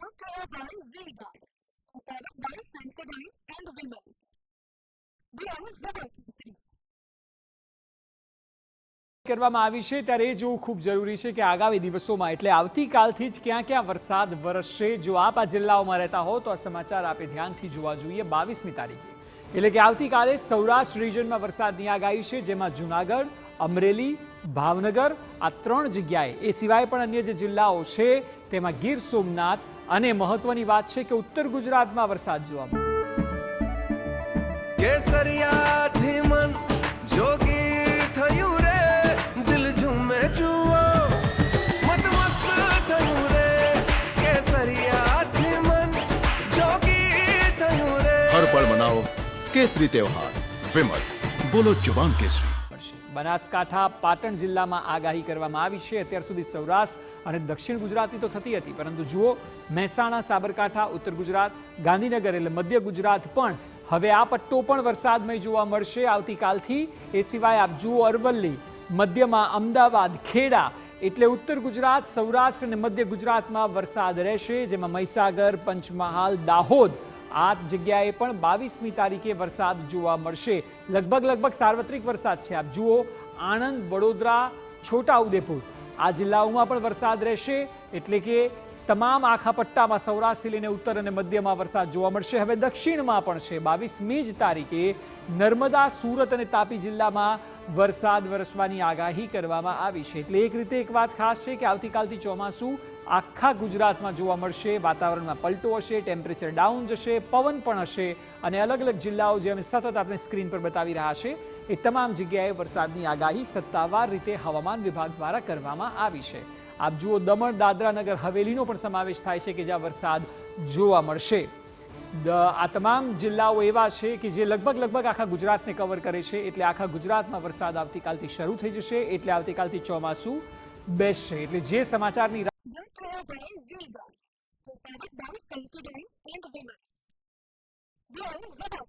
brought to you by V-Guard, a product by Sensodyne and Vimal. We are Zebra. કરવામાં આવી છે ત્યારે એ જોવું ખૂબ જરૂરી છે કે આગામી દિવસોમાં એટલે આવતીકાલથી જ ક્યાં ક્યાં વરસાદ વરસશે। જો આપ આ જિલ્લાઓમાં રહેતા હો તો આ સમાચાર આપે ધ્યાનથી જોવા જોઈએ। 22મી તારીખે એટલે કે આવતીકાલે સૌરાષ્ટ્ર રિજનમાં વરસાદની આગાહી છે, જેમાં જૂનાગઢ, અમરેલી, ભાવનગર આ 3 જગ્યાએ, એ સિવાય પણ અન્ય જે જિલ્લાઓ છે તેમાં ગીર સોમનાથ, અને મહત્વની વાત છે કે ઉત્તર ગુજરાતમાં વરસાદ જોવા મળશે। કેસરિયાથી મન જોગી થયું રે, દિલ ઝૂમે જુઓ મત મસ્ત થયું રે, કેસરિયાથી મન જોગી થયું રે। हर पल मनाओ केसरी त्योहार। विमल, बोलो जुबान केसरी। બનાસકાંઠા, પાટણ જિલ્લામાં આગાહી કરવામાં આવી છે। અત્યાર સુધી સૌરાષ્ટ્ર અને દક્ષિણ ગુજરાતની તો થતી હતી, પરંતુ જુઓ મહેસાણા, સાબરકાંઠા, ઉત્તર ગુજરાત, ગાંધીનગર એટલે મધ્ય ગુજરાત પણ હવે આ પટ્ટો પણ વરસાદમય જોવા મળશે આવતીકાલથી। એ સિવાય આપ જુઓ અરવલ્લી, મધ્યમાં અમદાવાદ, ખેડા એટલે ઉત્તર ગુજરાત, સૌરાષ્ટ્ર અને મધ્ય ગુજરાતમાં વરસાદ રહેશે, જેમાં મહીસાગર, પંચમહાલ, દાહોદ આ જગ્યાએ પણ 22મી તારીખે વરસાદ જોવા મળશે। લગભગ સાર્વત્રિક વરસાદ છે। આપ જુઓ આણંદ, વડોદરા, છોટાઉદેપુર આ જિલ્લાઓમાં પણ વરસાદ રહેશે, એટલે કે તમામ આખા પટ્ટામાં સૌરાષ્ટ્રથી લઈને ઉત્તર અને મધ્યમાં વરસાદ જોવા મળશે। હવે દક્ષિણમાં પણ છે। 22મી જ તારીખે નર્મદા, સુરત અને તાપી જિલ્લામાં વરસાદ વરસવાની આગાહી કરવામાં આવી છે। એટલે એક રીતે એક વાત ખાસ છે કે આવતીકાલથી ચોમાસું આખા ગુજરાતમાં જોવા મળશે। વાતાવરણમાં પલટો હશે, ટેમ્પરેચર ડાઉન જશે, પવન પણ હશે, અને અલગ અલગ જિલ્લાઓ જે અમે સતત આપણે સ્ક્રીન પર બતાવી રહ્યા છે એ તમામ જગ્યાએ વરસાદની આગાહી સત્તાવાર રીતે હવામાન વિભાગ દ્વારા કરવામાં આવી છે। આપ જુઓ દમણ, દાદરા નગર હવેલીનો પણ સમાવેશ થાય છે કે જ્યાં વરસાદ જોવા મળશે। આ તમામ જિલ્લાઓ એવા છે કે જે લગભગ આખા ગુજરાતને કવર કરે છે, એટલે આખા ગુજરાતમાં વરસાદ આવતીકાલથી શરૂ થઈ જશે, એટલે આવતીકાલથી ચોમાસું બેસશે। એટલે જે સમાચારની Brought to you by V-Guard, a product by Sensodyne and Vimal. We are Zebra.